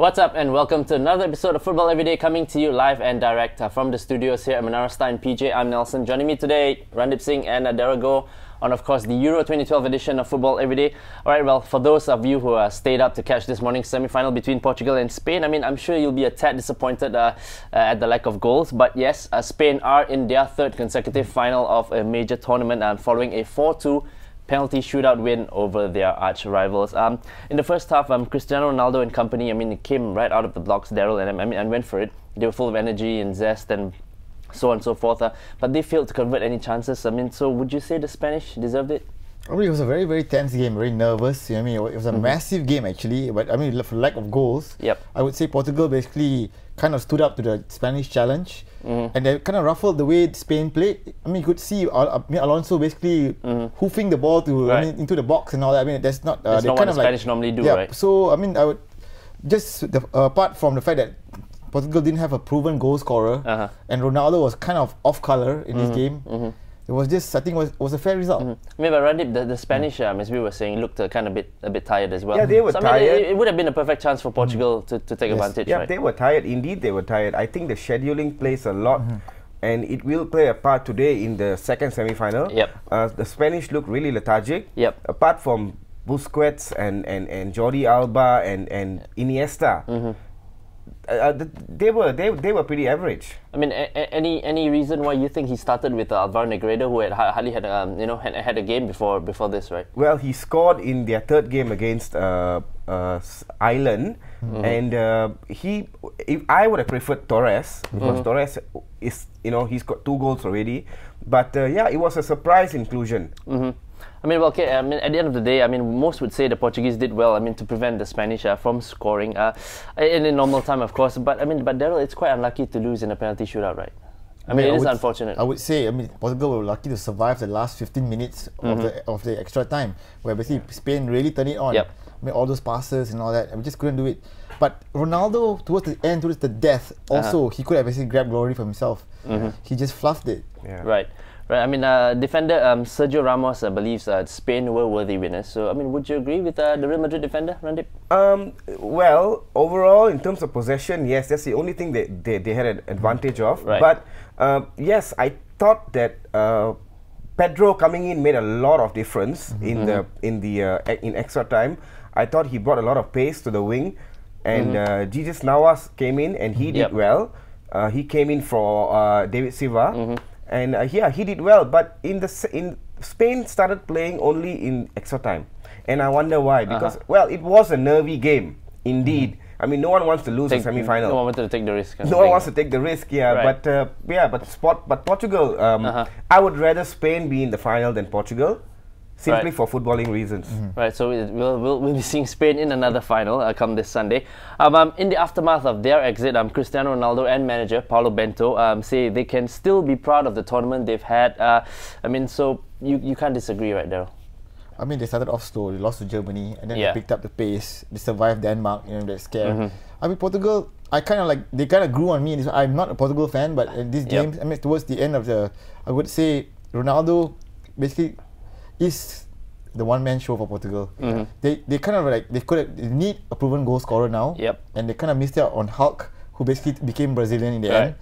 What's up and welcome to another episode of Football Everyday, coming to you live and direct from the studios here at Menara Star PJ. I'm Nelsen. Joining me today, Randeep, Singh and Daryl on, of course, the Euro 2012 edition of Football Everyday. Alright, well, for those of you who stayed up to catch this morning's semi-final between Portugal and Spain, I'm sure you'll be a tad disappointed at the lack of goals. But yes, Spain are in their third consecutive final of a major tournament following a 4-2 penalty shootout win over their arch rivals. In the first half, Cristiano Ronaldo and company, came right out of the blocks, Daryl, and went for it. They were full of energy and zest and so on and so forth. But they failed to convert any chances. So would you say the Spanish deserved it? It was a very, very tense game, very nervous. It was a massive game actually. But for lack of goals, I would say Portugal basically kind of stood up to the Spanish challenge, and they kind of ruffled the way Spain played. You could see Alonso basically hoofing the ball to into the box and all that. That's not that's not what the Spanish normally do, right? So I would just apart from the fact that Portugal didn't have a proven goal scorer, and Ronaldo was kind of off color in this game. It was just, I think, was a fair result. But Randeep, the Spanish, as we were saying, looked kind of a bit tired as well. Yeah, they were tired. It would have been a perfect chance for Portugal to take advantage. Yeah, right? They were tired. Indeed, they were tired. I think the scheduling plays a lot, and it will play a part today in the second semi-final. The Spanish look really lethargic. Apart from Busquets and Jordi Alba and Iniesta. They were pretty average. Any reason why you think he started with Alvaro Negredo, who had hardly had had a game before this, right? Well, he scored in their third game against Ireland, and if I would have preferred Torres, because Torres is he's got 2 goals already, but it was a surprise inclusion. at the end of the day, most would say the Portuguese did well, to prevent the Spanish from scoring in normal time, of course. But Daryl, it's quite unlucky to lose in a penalty shootout, right? It is unfortunate. I would say, Portugal were lucky to survive the last 15 minutes of the extra time, where basically Spain really turned it on. All those passes and all that, and we just couldn't do it. But Ronaldo, towards the end, towards the death, also he could have basically grabbed glory for himself. He just fluffed it. Right. Defender Sergio Ramos believes Spain were worthy winners. So, would you agree with the Real Madrid defender, Randeep? Well, overall, in terms of possession, yes, that's the only thing they had an advantage of. But yes, I thought that Pedro coming in made a lot of difference in extra time. I thought he brought a lot of pace to the wing, and Jesus Navas came in and he did well. He came in for David Silva. And he did well, but in Spain started playing only in extra time, and I wonder why. Because it was a nervy game, indeed. No one wants to lose a semi-final. No one wanted to take the risk. No one wants to take the risk. But Portugal. I would rather Spain be in the final than Portugal. Simply for footballing reasons. Right, so we'll be seeing Spain in another final come this Sunday. In the aftermath of their exit, Cristiano Ronaldo and manager Paulo Bento say they can still be proud of the tournament they've had. So you can't disagree, right, Daryl? They started off slow. They lost to Germany, and then they picked up the pace. They survived Denmark. They're scared. Portugal, they kind of grew on me. I'm not a Portugal fan, but in these games, towards the end of I would say Ronaldo basically is the one-man show for Portugal. They kind of they need a proven goal scorer now, and they kind of missed out on Hulk, who basically became Brazilian in the end.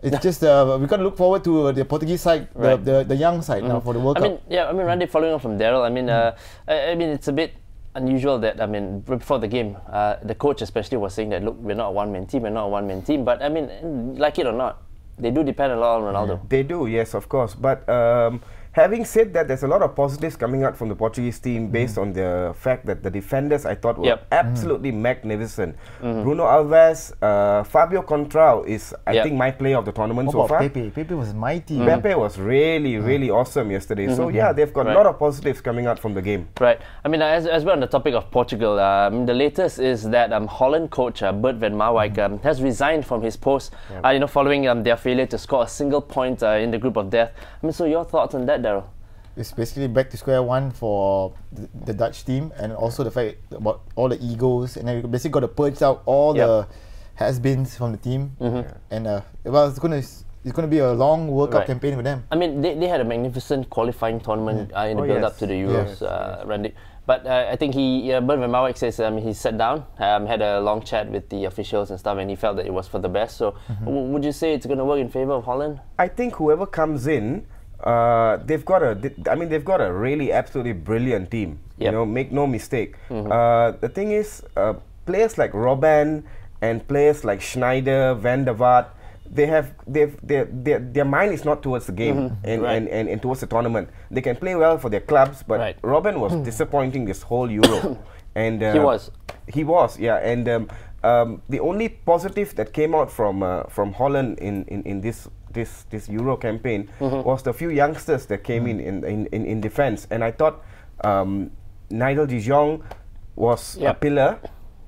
It's just we got to look forward to the Portuguese side, the young side now for the World Cup. Randy, following on from Daryl, it's a bit unusual that before the game, the coach especially was saying that, look, we're not a one-man team, but like it or not, they do depend a lot on Ronaldo. They do, yes, of course, but having said that, there's a lot of positives coming out from the Portuguese team based on the fact that the defenders, I thought, were absolutely magnificent. Bruno Alves, Fabio Contrao is, I think, my player of the tournament so far. Pepe was mighty. Pepe was really awesome yesterday. So they've got a lot of positives coming out from the game. Right. As we're on the topic of Portugal, the latest is that Holland coach Bert van Marwijk has resigned from his post, following their failure to score a single point in the group of death. So your thoughts on that, Daryl? It's basically back to square one for the Dutch team, and also the fact about all the egos, and then we basically got to purge out all the has-beens from the team. And it's going to be a long World Cup campaign with them. They had a magnificent qualifying tournament in the build-up to the Euros, Randy. But I think Bert Van Marwijk says he sat down, had a long chat with the officials and stuff, and he felt that it was for the best. So would you say it's going to work in favour of Holland? I think whoever comes in, they've got a really absolutely brilliant team. Yep. You know, make no mistake. The thing is, players like Robben and players like Schneider, Van der Vaart, their mind is not towards the game and towards the tournament. They can play well for their clubs, but Robben was disappointing this whole Euro. And he was, yeah. And the only positive that came out from Holland in this Euro campaign was the few youngsters that came in defence. And I thought Nigel de Jong was a pillar.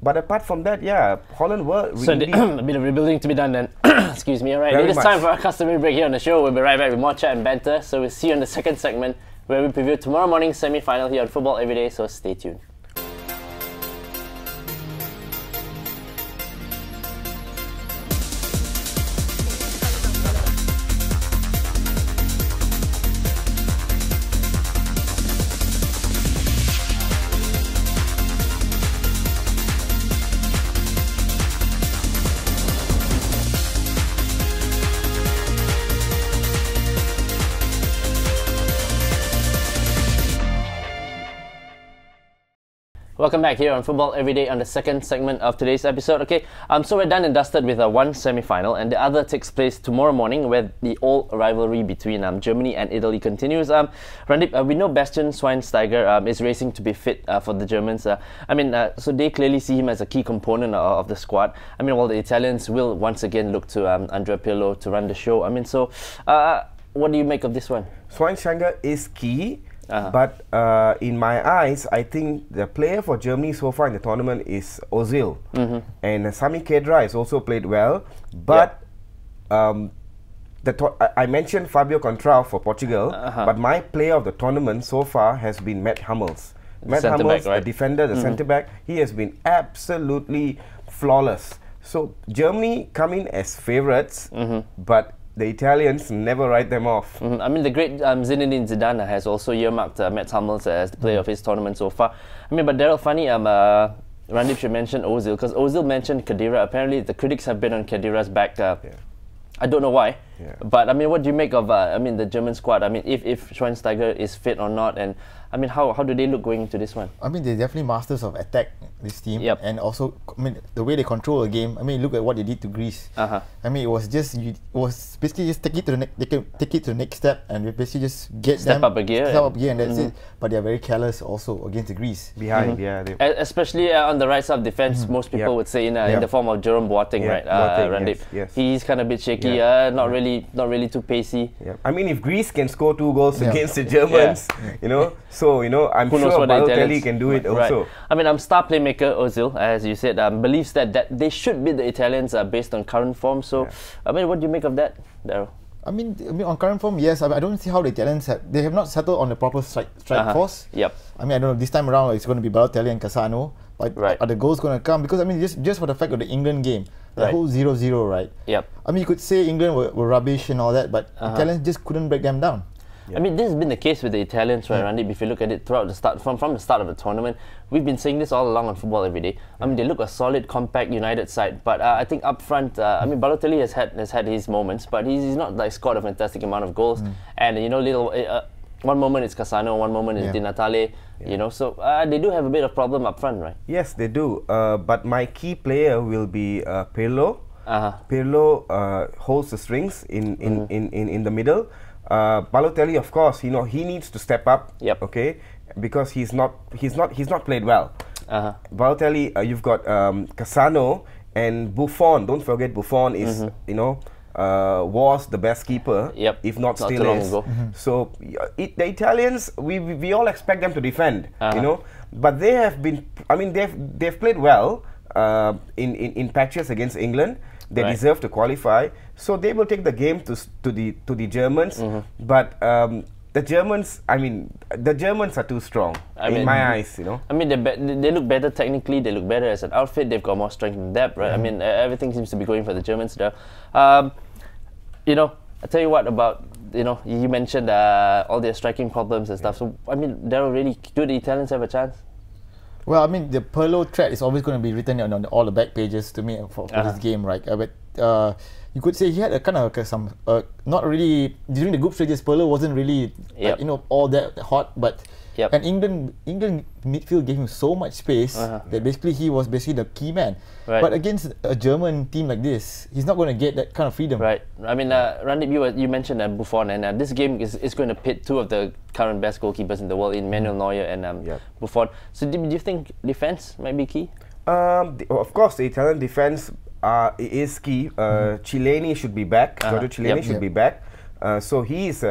But apart from that, yeah, Holland were really... So a bit of rebuilding to be done then. Excuse me, alright. It is time for our customary break here on the show. We'll be right back with more chat and banter. So we'll see you in the second segment where we preview tomorrow morning's semi-final here on Football Everyday, so stay tuned. Welcome back here on Football Everyday on the second segment of today's episode. Okay, so we're done and dusted with one semi-final, and the other takes place tomorrow morning, where the old rivalry between Germany and Italy continues. Randeep, we know Bastian Schweinsteiger is racing to be fit for the Germans. So they clearly see him as a key component of the squad. While the Italians will once again look to Andrea Pirlo to run the show. What do you make of this one? Schweinsteiger is key. But in my eyes, I think the player for Germany so far in the tournament is Ozil. And Sami Khedira has also played well. But I mentioned Fabio Contrao for Portugal, but my player of the tournament so far has been Matt Hummels. Matt Hummels, the defender, the centre-back, he has been absolutely flawless. So Germany come in as favourites, but the Italians never write them off. The great Zinedine Zidane has also earmarked Matt Hummels as the player of his tournament so far. But Daryl, funny, Randeep should mention Ozil, because Ozil mentioned Khedira. Apparently, the critics have been on Khedira's back. I don't know why, but what do you make of the German squad? If Schweinsteiger is fit or not, and how do they look going into this one? They're definitely masters of attack, this team, and also the way they control the game. Look at what they did to Greece. It was basically just take it to the next step, and basically just step up a gear, and that's it. But they are very careless also against Greece. Behind, especially on the right side of defense. Most people would say in the form of Jerome Boateng, right? Randeep. Yes. He's kind of a bit shaky. Not really too pacey. If Greece can score 2 goals against the Germans, I'm sure Balotelli can do it also. Star playmaker Ozil, as you said, believes that they should beat the Italians based on current form. So, what do you make of that, Daryl? On current form, yes. I don't see how the Italians have not settled on the proper strike force. I don't know, this time around it's going to be Balotelli and Cassano. But are the goals going to come? Because just for the fact of the England game, the whole 0-0, right? You could say England were rubbish and all that, but Italians just couldn't break them down. This has been the case with the Italians, right, Randeep? If you look at it throughout the start, from the start of the tournament, we've been saying this all along on Football Everyday. They look a solid, compact, united side, but I think up front, Balotelli has had his moments, but he's not scored a fantastic amount of goals. And one moment it's Cassano, one moment it's Di Natale. So they do have a bit of problem up front, right? Yes, they do. But my key player will be Pirlo. Pirlo holds the strings in the middle. Balotelli, of course, he needs to step up. Okay, because he's not played well. Balotelli, you've got Cassano and Buffon. Don't forget Buffon is was the best keeper, if not still is. So the Italians, we all expect them to defend, but they have been. They've played well in patches against England. They deserve to qualify, so they will take the game to the Germans. But the Germans, the Germans are too strong in my eyes. They look better technically. They look better as an outfit. They've got more strength and depth, right? Everything seems to be going for the Germans there. I tell you what about you mentioned all their striking problems and stuff. So I mean, Daryl, really, do the Italians have a chance? Well, I mean, the Pirlo threat is always going to be written on all the back pages to me for this game, right? But you could say he had a kind of not really during the group stages. Pirlo wasn't really all that hot, but and England midfield gave him so much space that basically he was basically the key man. Right. But against a German team like this, he's not going to get that kind of freedom. Right. I mean, Randeep, you mentioned Buffon, and this game is going to pit two of the current best goalkeepers in the world, in Manuel Neuer and Buffon. So do you think defense might be key? Of course, the Italian defense is key. Chiellini should be back. Giorgio Chiellini should be back. So he's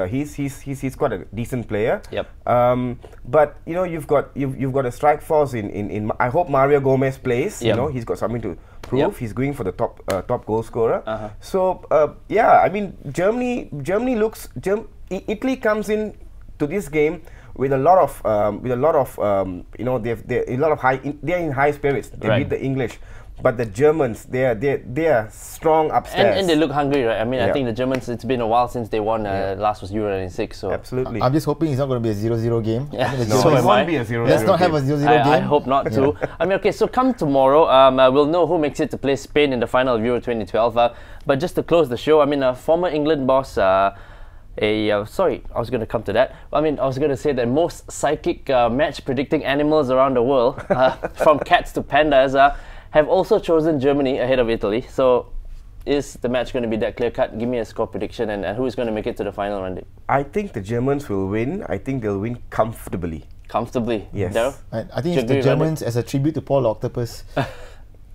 quite a decent player. But you've got a strike force in I hope Mario Gomez plays. He's got something to prove. He's going for the top goal scorer. So I mean, Italy comes in to this game with a lot of they're in high spirits. They beat the English. But the Germans, they are strong upstairs. And they look hungry, right? I mean, I think the Germans, it's been a while since they won. Last was Euro 96. So absolutely. I'm just hoping it's not going to be a 0-0 game. So it won't be a 0-0 Let's not have a 0-0 game. I hope not too. I mean, okay, so come tomorrow, we'll know who makes it to play Spain in the final of Euro 2012. But just to close the show, I mean, former England boss... sorry, I was going to come to that. I mean, I was going to say that most psychic match predicting animals around the world, from cats to pandas, have also chosen Germany ahead of Italy. So, is the match going to be that clear cut? Give me a score prediction and who is going to make it to the final, Randeep? I think the Germans will win. I think they'll win comfortably. Comfortably? Yes. Daryl? I think it's the Germans as a tribute to Paul Octopus.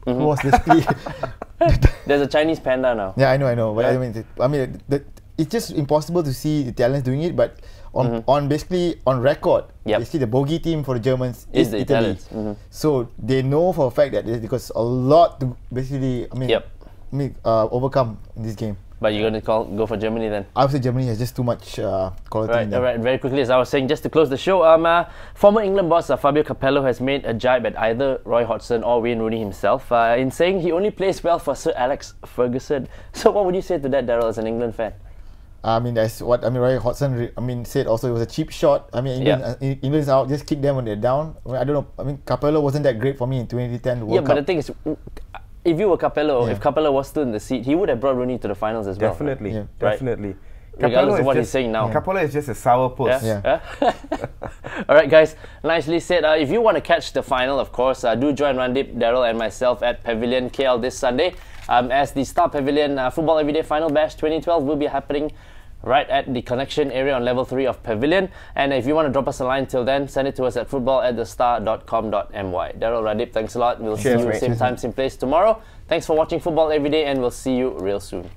Who was basically... There's a Chinese panda now. Yeah, I know. But I mean, it's just impossible to see the Italians doing it. But on record, basically the bogey team for the Germans is the Italy. Italians. So they know for a fact that because a lot to basically, overcome in this game. But you're going to go for Germany then? I would say Germany has just too much quality in them. Right, very quickly, as I was saying, just to close the show, former England boss Fabio Capello has made a jibe at either Roy Hodgson or Wayne Rooney himself in saying he only plays well for Sir Alex Ferguson. So what would you say to that, Daryl, as an England fan? I mean, that's what Roy Hodgson said also. It was a cheap shot. I mean, England's out, just kick them when they're down. I don't know. I mean, Capello wasn't that great for me in 2010 World Cup. But the thing is, if you were Capello, if Capello was still in the seat, he would have brought Rooney to the finals as well. Definitely, right? definitely. Regardless of what he's saying now. Capello is just a sourpuss. Alright guys, nicely said. If you want to catch the final, of course, do join Randeep, Daryl and myself at Pavilion KL this Sunday, as the Star Pavilion Football Everyday Final Bash 2012 will be happening right at the connection area on level 3 of Pavilion. And if you want to drop us a line till then, send it to us at football@thestar.com.my. Daryl, Randeep, thanks a lot. We'll see you same time, same place tomorrow. Thanks for watching Football Everyday, and we'll see you real soon.